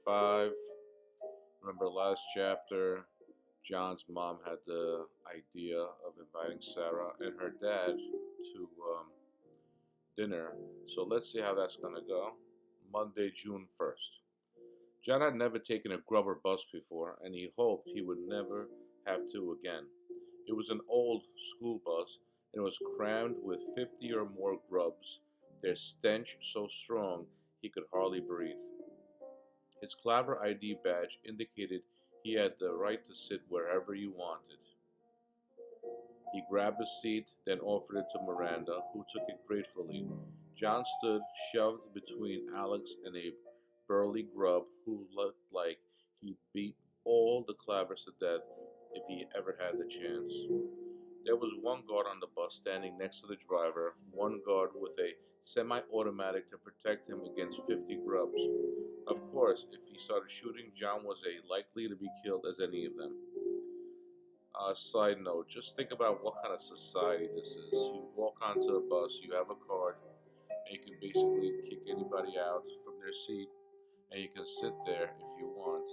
5. Remember last chapter, John's mom had the idea of inviting Sarah and her dad to dinner. So let's see how that's going to go. Monday, June 1st. John had never taken a grubber bus before, and he hoped he would never have to again. It was an old school bus, and it was crammed with 50 or more grubs, their stench so strong he could hardly breathe. His Claver ID badge indicated he had the right to sit wherever he wanted. He grabbed a seat, then offered it to Miranda, who took it gratefully. John stood shoved between Alex and a burly grub who looked like he'd beat all the Clavers to death if he ever had the chance. There was one guard on the bus standing next to the driver, one guard with a semi automatic to protect him against 50 grubs. Of course, if he started shooting, John was as likely to be killed as any of them. Side note, just think about what kind of society this is. You walk onto a bus, you have a card, and you can basically kick anybody out from their seat, and you can sit there if you want.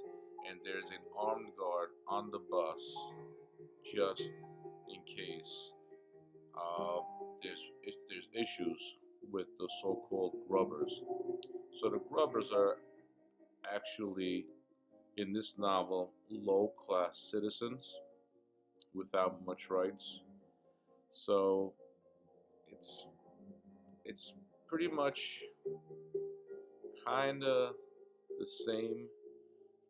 And there's an armed guard on the bus just in case uh, there's issues with the so-called grubbers. So the grubbers are actually in this novel low-class citizens without much rights. So it's it's pretty much kind of the same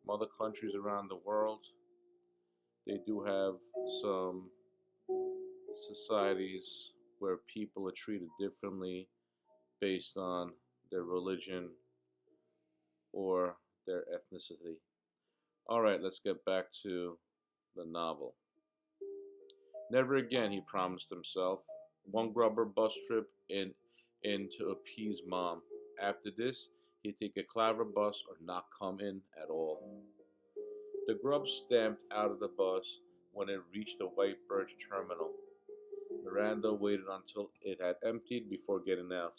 from other countries around the world. They do have some societies where people are treated differently based on their religion or their ethnicity. All right, let's get back to the novel. Never again, he promised himself. One grubber bus trip in to appease mom. After this, he'd take a Claver bus or not come in at all. The grub stamped out of the bus when it reached the White Birch terminal. Miranda waited until it had emptied before getting out.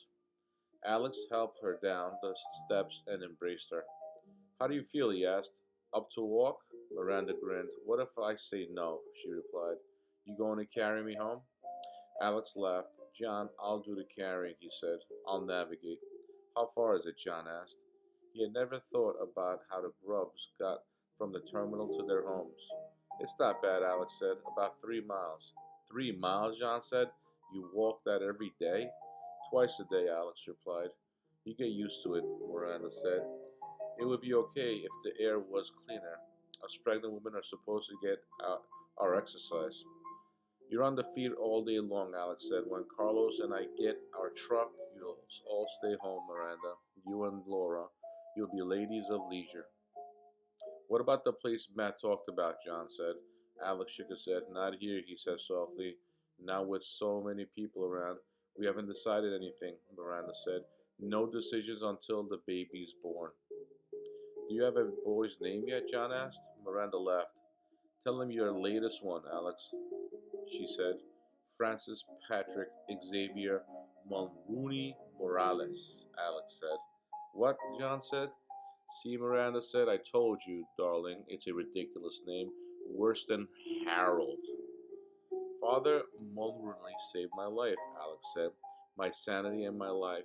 Alex helped her down the steps and embraced her. How do you feel? He asked. Up to walk? Miranda grinned. What if I say no? She replied. You going to carry me home? Alex laughed. John, I'll do the carrying, he said. I'll navigate. How far is it? John asked. He had never thought about how the grubs got from the terminal to their homes. It's not bad, Alex said. About 3 miles. 3 miles, John said. You walk that every day? Twice a day, Alex replied. You get used to it, Miranda said. It would be okay if the air was cleaner. Us pregnant women are supposed to get our exercise. You're on the feet all day long, Alex said. When Carlos and I get our truck, you'll all stay home, Miranda. You and Laura. You'll be ladies of leisure. What about the place Matt talked about? John said. Alex shook his head. Not here, he said softly. Not with so many people around. We haven't decided anything, Miranda said. No decisions until the baby's born. Do you have a boy's name yet? John asked. Miranda laughed. Tell him your latest one, Alex, she said. Francis Patrick Xavier Mulrooney Morales, Alex said. What? John said. See, Miranda said, I told you, darling, it's a ridiculous name. Worse than Harold. Father Mulrooney saved my life, Alex said. My sanity and my life.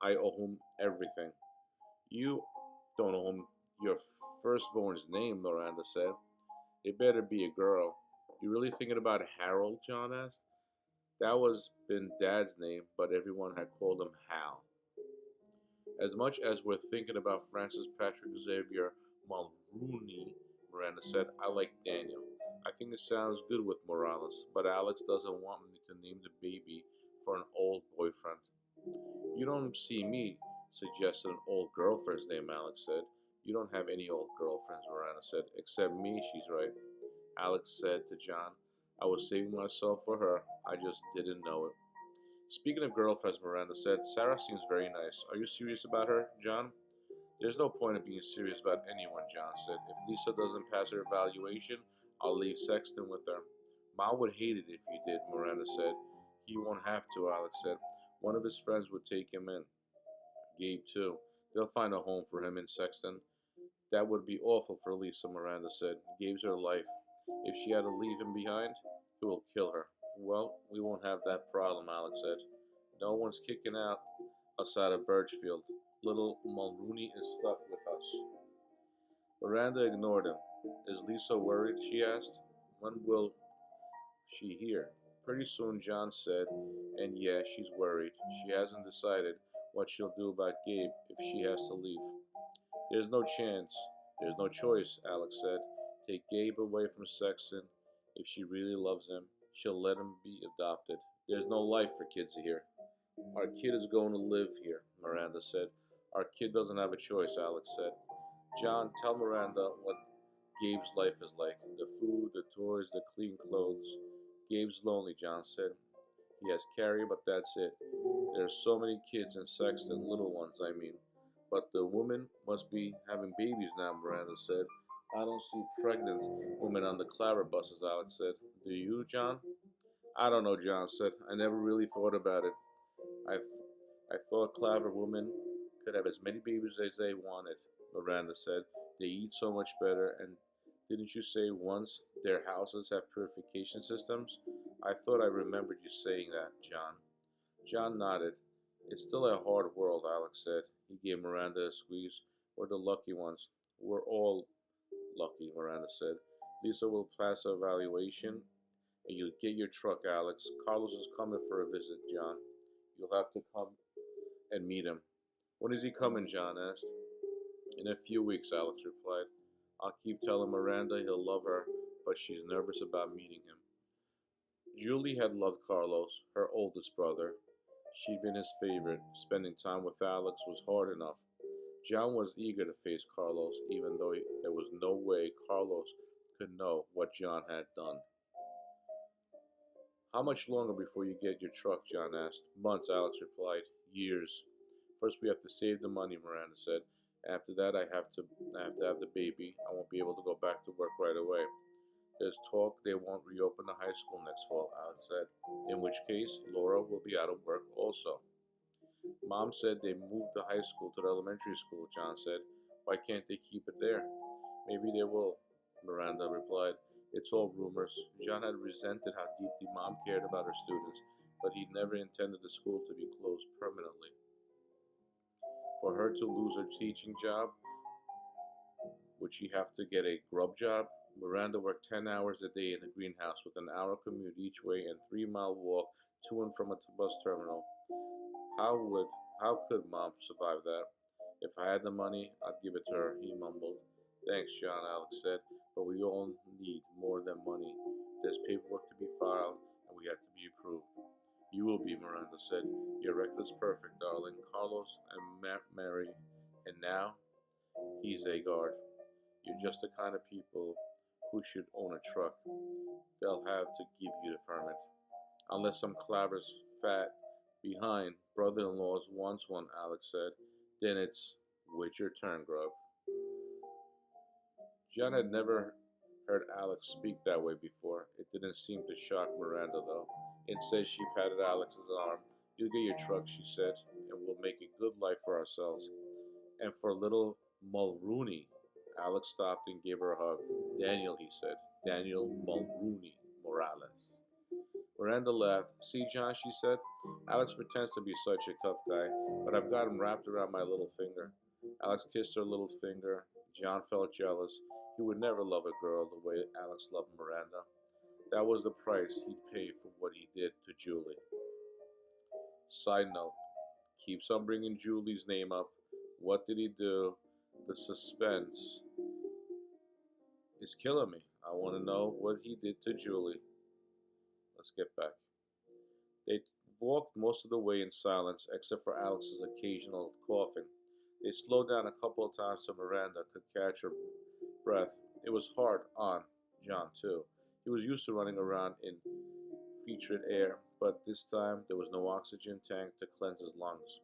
I owe him everything. You don't owe him your firstborn's name, Miranda said. It better be a girl. You really thinking about Harold? John asked. That was been Dad's name, but everyone had called him Hal. As much as we're thinking about Francis Patrick Xavier Mulrooney, Miranda said, I like Daniel. I think it sounds good with Morales, but Alex doesn't want me to name the baby for an old boyfriend. You don't see me suggesting an old girlfriend's name, Alex said. You don't have any old girlfriends, Miranda said. Except me, she's right. Alex said to John, I was saving myself for her. I just didn't know it. Speaking of girlfriends, Miranda said, Sarah seems very nice. Are you serious about her, John? There's no point in being serious about anyone, John said. If Lisa doesn't pass her evaluation, I'll leave Sexton with her. Ma would hate it if you did, Miranda said. He won't have to, Alex said. One of his friends would take him in. Gabe, too. They'll find a home for him in Sexton. That would be awful for Lisa, Miranda said. Gabe's her life. If she had to leave him behind, he will kill her. Well, we won't have that problem, Alex said. No one's kicking out outside of Birchfield. Little Mulrooney is stuck with us. Miranda ignored him. Is Lisa worried? She asked. When will she hear? Pretty soon, John said, and yeah, she's worried. She hasn't decided what she'll do about Gabe if she has to leave. There's no chance. There's no choice, Alex said. Take Gabe away from Sexton. If she really loves him, she'll let him be adopted. There's no life for kids here. Our kid is going to live here, Miranda said. Our kid doesn't have a choice, Alex said. John, tell Miranda what Gabe's life is like. The food, the toys, the clean clothes. Gabe's lonely, John said. He has Carrie, but that's it. There's so many kids in Sexton, little ones, I mean. But the women must be having babies now, Miranda said. I don't see pregnant women on the Clara buses, Alex said. Do you, John? I don't know, John said. I never really thought about it. I, I thought Clara women could have as many babies as they wanted, Miranda said. They eat so much better, and didn't you say once their houses have purification systems? I thought I remembered you saying that, John. John nodded. It's still a hard world, Alex said. He gave Miranda a squeeze. We're the lucky ones. We're all lucky, Miranda said. Lisa will pass her evaluation, and you'll get your truck, Alex. Carlos is coming for a visit, John. You'll have to come and meet him. When is he coming? John asked. In a few weeks, Alex replied. I'll keep telling Miranda he'll love her, but she's nervous about meeting him. Julie had loved Carlos, her oldest brother. She'd been his favorite. Spending time with Alex was hard enough. John was eager to face Carlos, even though there was no way Carlos could know what John had done. How much longer before you get your truck? John asked. Months, Alex replied. Years. First we have to save the money, Miranda said. After that I have to have the baby. I won't be able to go back to work right away. There's talk they won't reopen the high school next fall, Alex said. In which case, Laura will be out of work also. Mom said they moved the high school to the elementary school, John said. Why can't they keep it there? Maybe they will, Miranda replied. It's all rumors. John had resented how deeply Mom cared about her students, but he never intended the school to be closed permanently. For her to lose her teaching job, would she have to get a grub job? Miranda worked 10 hours a day in the greenhouse with an hour commute each way and 3 mile walk to and from a bus terminal. How would how could Mom survive that? If I had the money, I'd give it to her, he mumbled. Thanks, John, Alex said, but we all need more than money. There's paperwork to be filed, and we have to be approved. You will be, Miranda said. Your record's perfect, darling. Carlos and Mary, and now he's a guard. You're just the kind of people who should own a truck. They'll have to give you the permit. Unless some clavers fat behind brother-in-laws wants one, Alex said. Then it's with your turn, Grub. John had never heard Alex speak that way before. It didn't seem to shock Miranda, though. Instead, she patted Alex's arm. You get your truck, she said, and we'll make a good life for ourselves. And for little Mulrooney, Alex stopped and gave her a hug. Daniel, he said. Daniel Mulrooney Morales. Miranda laughed. See, John, she said, Alex pretends to be such a tough guy, but I've got him wrapped around my little finger. Alex kissed her little finger. John felt jealous. He would never love a girl the way Alex loved Miranda. That was the price he'd pay for what he did to Julie. Side note, keeps on bringing Julie's name up. What did he do? The suspense is killing me. I want to know what he did to Julie. Let's get back. They walked most of the way in silence, except for Alex's occasional coughing. They slowed down a couple of times so Miranda could catch her breath. It was hard on John, too. He was used to running around in featured air, but this time there was no oxygen tank to cleanse his lungs.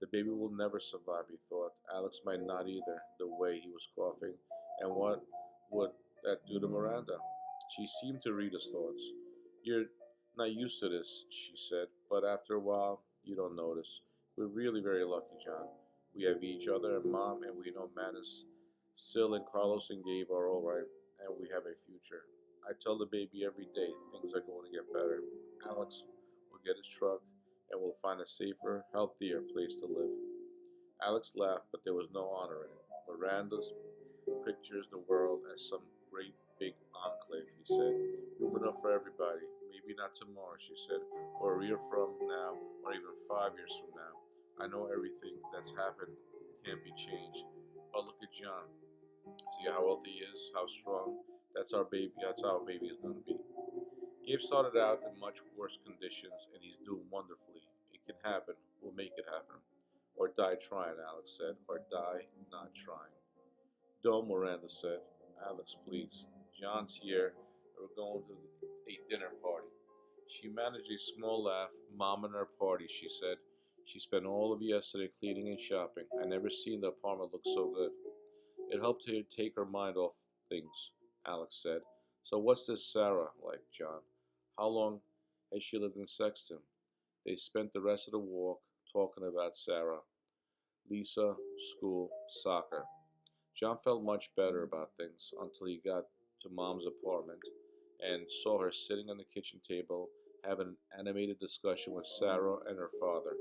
The baby will never survive, he thought. Alex might not either, the way he was coughing. And what would that do to Miranda? She seemed to read his thoughts. You're not used to this, she said, but after a while, you don't notice. We're really very lucky, John. We have each other and Mom, and we know man is Sil and Carlos and Gabe are all right, and we have a future. I tell the baby every day things are going to get better. Alex will get his truck, and we'll find a safer, healthier place to live. Alex laughed, but there was no honor in it. Miranda's pictures the world as some great big enclave, he said. Room enough for everybody. Maybe not tomorrow, she said, or a year from now, or even 5 years from now. I know everything that's happened can't be changed. But look at John. See how old he is, how strong. That's our baby. That's how our baby is going to be. Gabe started out in much worse conditions, and he's doing wonderfully. It can happen. We'll make it happen. Or die trying, Alex said. Or die not trying. Don't, Miranda said. Alex, please. John's here. We're going to a dinner party. She managed a small laugh. Mom and her party, she said. She spent all of yesterday cleaning and shopping. I never seen the apartment look so good. It helped her take her mind off things, Alex said. So what's this Sarah like, John? How long has she lived in Sexton? They spent the rest of the walk talking about Sarah, Lisa, school, soccer. John felt much better about things until he got to Mom's apartment and saw her sitting on the kitchen table having an animated discussion with Sarah and her father.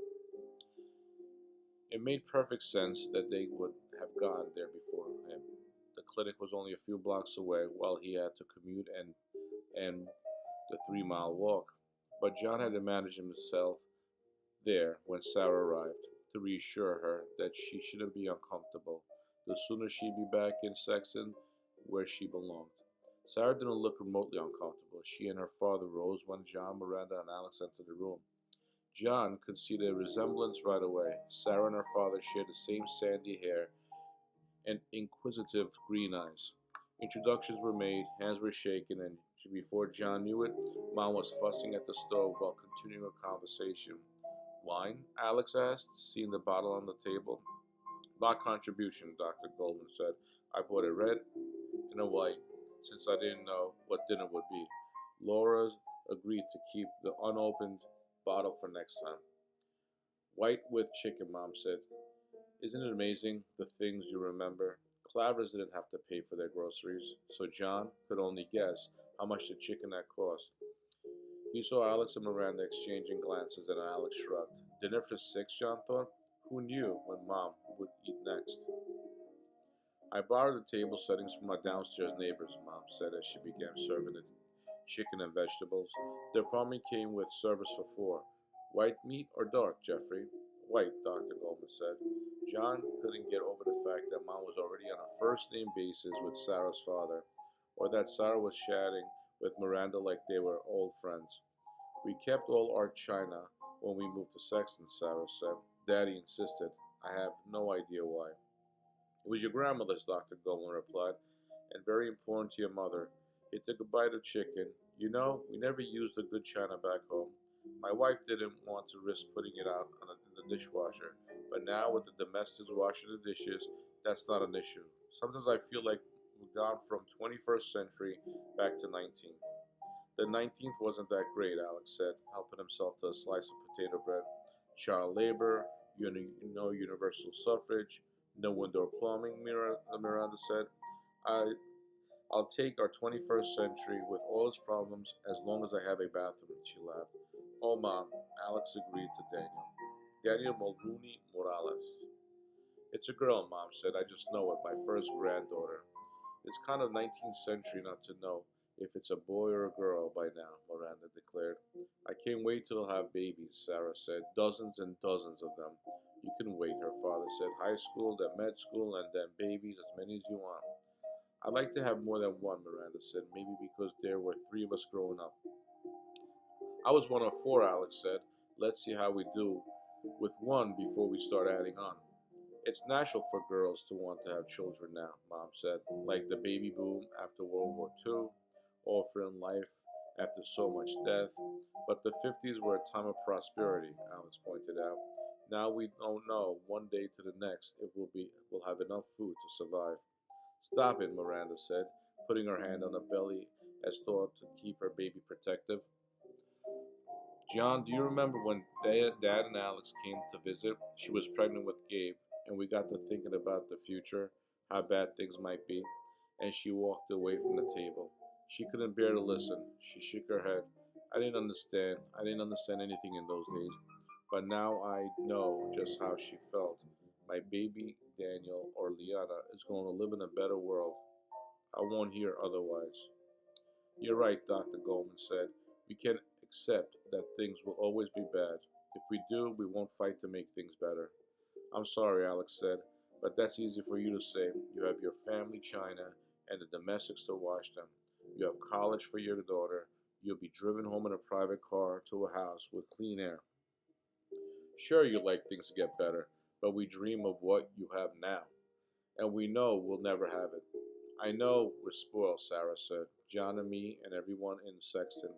It made perfect sense that they would have gone there before him. The clinic was only a few blocks away while he had to commute and the 3 mile walk. But John had to manage himself there when Sarah arrived to reassure her that she shouldn't be uncomfortable. The sooner she'd be back in Sexton where she belonged. Sarah didn't look remotely uncomfortable. She and her father rose when John, Miranda, and Alex entered the room. John could see the resemblance right away. Sarah and her father shared the same sandy hair and inquisitive green eyes. Introductions were made, hands were shaken, and before John knew it, Mom was fussing at the stove while continuing a conversation. Wine? Alex asked, seeing the bottle on the table. By contribution, Dr. Goldman said. I bought a red and a white, since I didn't know what dinner would be. Laura agreed to keep the unopened bottle for next time. White with chicken, Mom said. Isn't it amazing the things you remember? Clavers didn't have to pay for their groceries, so John could only guess how much the chicken had cost. He saw Alex and Miranda exchanging glances, and Alex shrugged. Dinner for six, John thought. Who knew when Mom would eat next? I borrowed the table settings from my downstairs neighbors, Mom said as she began serving the chicken and vegetables. The apartment came with service for four. White meat or dark, Jeffrey? White, Dr. Goldman said. John couldn't get over the fact that Mom was already on a first name basis with Sarah's father, or that Sarah was chatting with Miranda like they were old friends. We kept all our china when we moved to Sexton, Sarah said. Daddy insisted. I have no idea why. It was your grandmother's, Dr. Goldman replied, and very important to your mother. He took a bite of chicken. You know, we never used the good china back home. My wife didn't want to risk putting it out in the dishwasher, but now with the domestics washing the dishes, that's not an issue. Sometimes I feel like we've gone from 21st century back to 19th. The 19th wasn't that great, Alex said, helping himself to a slice of potato bread. Child labor, universal suffrage, no indoor plumbing, Miranda said. I, I'll take our 21st century with all its problems as long as I have a bathroom, she laughed. Oh, Mom, Alex agreed to Daniel. Daniel Mulrooney Morales. It's a girl, Mom said. I just know it, my first granddaughter. It's kind of 19th century not to know if it's a boy or a girl by now, Miranda declared. I can't wait till I'll have babies, Sarah said. Dozens and dozens of them. You can wait, her father said. High school, then med school, and then babies, as many as you want. I'd like to have more than one, Miranda said, maybe because there were three of us growing up. I was one of four, Alex said. Let's see how we do with one before we start adding on. It's natural for girls to want to have children now, Mom said, like the baby boom after World War II, offering life after so much death. But the 50s were a time of prosperity, Alex pointed out. Now we don't know one day to the next if we'll have enough food to survive. Stop it, Miranda said, putting her hand on the belly as though to keep her baby protective. John, do you remember when Dad and Alex came to visit? She was pregnant with Gabe, and we got to thinking about the future, how bad things might be, and she walked away from the table. She couldn't bear to listen. She shook her head. I didn't understand. I didn't understand anything in those days. But now I know just how she felt. My baby, Daniel, or Liana, is going to live in a better world. I won't hear otherwise. You're right, Dr. Goldman said. We can't accept that things will always be bad. If we do, we won't fight to make things better. I'm sorry, Alex said, but that's easy for you to say. You have your family, China, and the domestics to watch them. You have college for your daughter. You'll be driven home in a private car to a house with clean air. Sure, you like things to get better, but we dream of what you have now, and we know we'll never have it. I know we're spoiled, Sarah said. John and me and everyone in Sexton,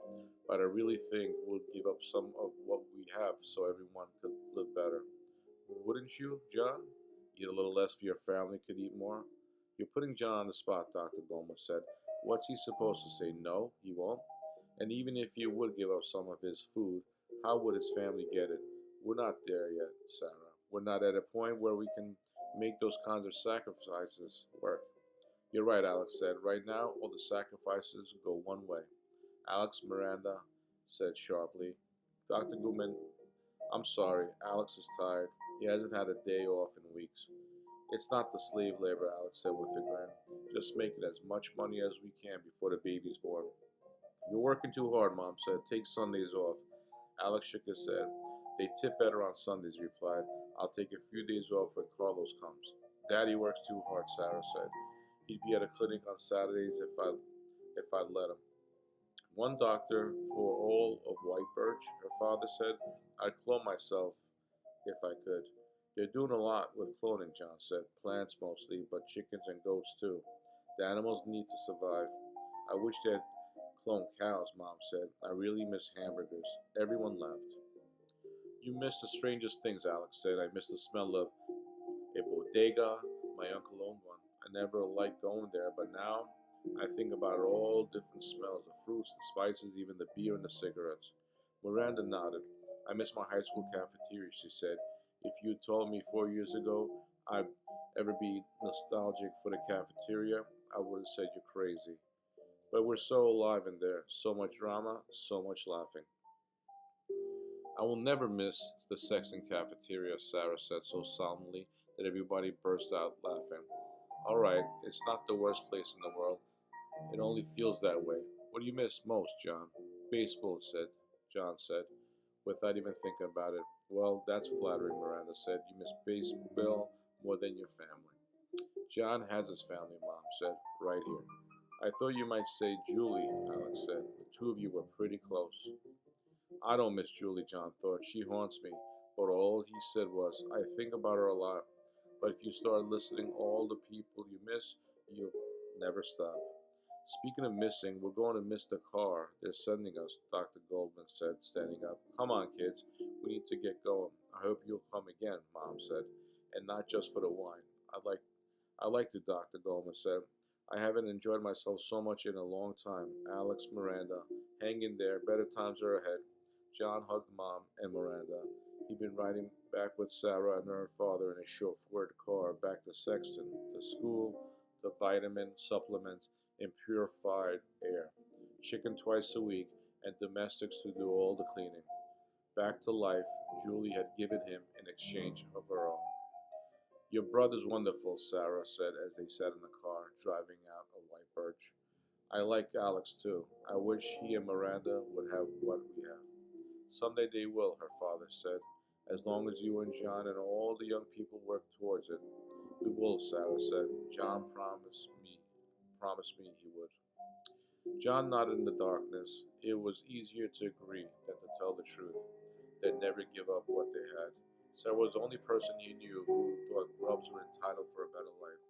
but I really think we'll give up some of what we have so everyone could live better. Wouldn't you, John? Eat a little less for your family could eat more? You're putting John on the spot, Dr. Goldman said. What's he supposed to say? No, he won't. And even if he would give up some of his food, how would his family get it? We're not there yet, Sarah. We're not at a point where we can make those kinds of sacrifices work. You're right, Alex said. Right now, all the sacrifices go one way. Alex, Miranda said sharply. Dr. Goodman, I'm sorry. Alex is tired. He hasn't had a day off in weeks. It's not the slave labor, Alex said with a grin. Just making as much money as we can before the baby's born. You're working too hard, Mom said. Take Sundays off. Alex shook his head. They tip better on Sundays, he replied. I'll take a few days off when Carlos comes. Daddy works too hard, Sarah said. He'd be at a clinic on Saturdays if I'd let him. One doctor for all of White Birch, her father said. I'd clone myself if I could. They're doing a lot with cloning, John said. Plants mostly, but chickens and goats too. The animals need to survive. I wish they'd clone cows, Mom said. I really miss hamburgers. Everyone laughed. You miss the strangest things, Alex said. I miss the smell of a bodega. My uncle owned one. I never liked going there, but now I think about all different smells, the fruits, the spices, even the beer and the cigarettes. Miranda nodded. I miss my high school cafeteria, she said. If you told me 4 years ago I'd ever be nostalgic for the cafeteria, I would have said you're crazy. But we're so alive in there, so much drama, so much laughing. I will never miss the Sexton cafeteria, Sarah said so solemnly that everybody burst out laughing. All right, it's not the worst place in the world. It only feels that way. What do you miss most, John? Baseball, said John said, without even thinking about it. Well, that's flattering, Miranda said. You miss baseball more than your family. John has his family, Mom said, right here. I thought you might say Julie, Alex said. The two of you were pretty close. I don't miss Julie, John thought. She haunts me. But all he said was, I think about her a lot. But if you start listing all the people you miss, you'll never stop. Speaking of missing, we're going to miss the car they're sending us, Dr. Goldman said, standing up. Come on, kids. We need to get going. I hope you'll come again, Mom said, and not just for the wine. I like to, Dr. Goldman said. I haven't enjoyed myself so much in a long time. Alex, Miranda, hang in there. Better times are ahead. John hugged Mom and Miranda. He'd been riding back with Sarah and her father in a chauffeured car back to Sexton, to school, to vitamin supplements, and purified air. Chicken twice a week, and domestics to do all the cleaning. Back to life, Julie had given him in exchange of her own. Your brother's wonderful, Sarah said as they sat in the car, driving out of White Birch. I like Alex too. I wish he and Miranda would have what we have. Someday they will, her father said, as long as you and John and all the young people work towards it. We will, Sarah said. John promised me he would. John nodded in the darkness. It was easier to agree than to tell the truth. They'd never give up what they had. Sarah was the only person he knew who thought Grubbs were entitled for a better life.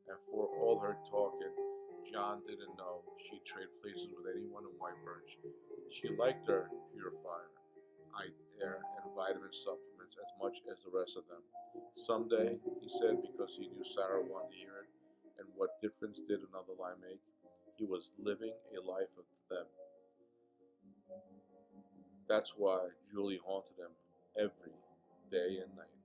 And for all her talking, John didn't know she'd trade places with anyone in White Birch. She liked her purifier, air, and vitamin supplements as much as the rest of them. Someday, he said because he knew Sarah wanted to hear it, and what difference did another lie make? He was living a life of them. That's why Julie haunted him every day and night.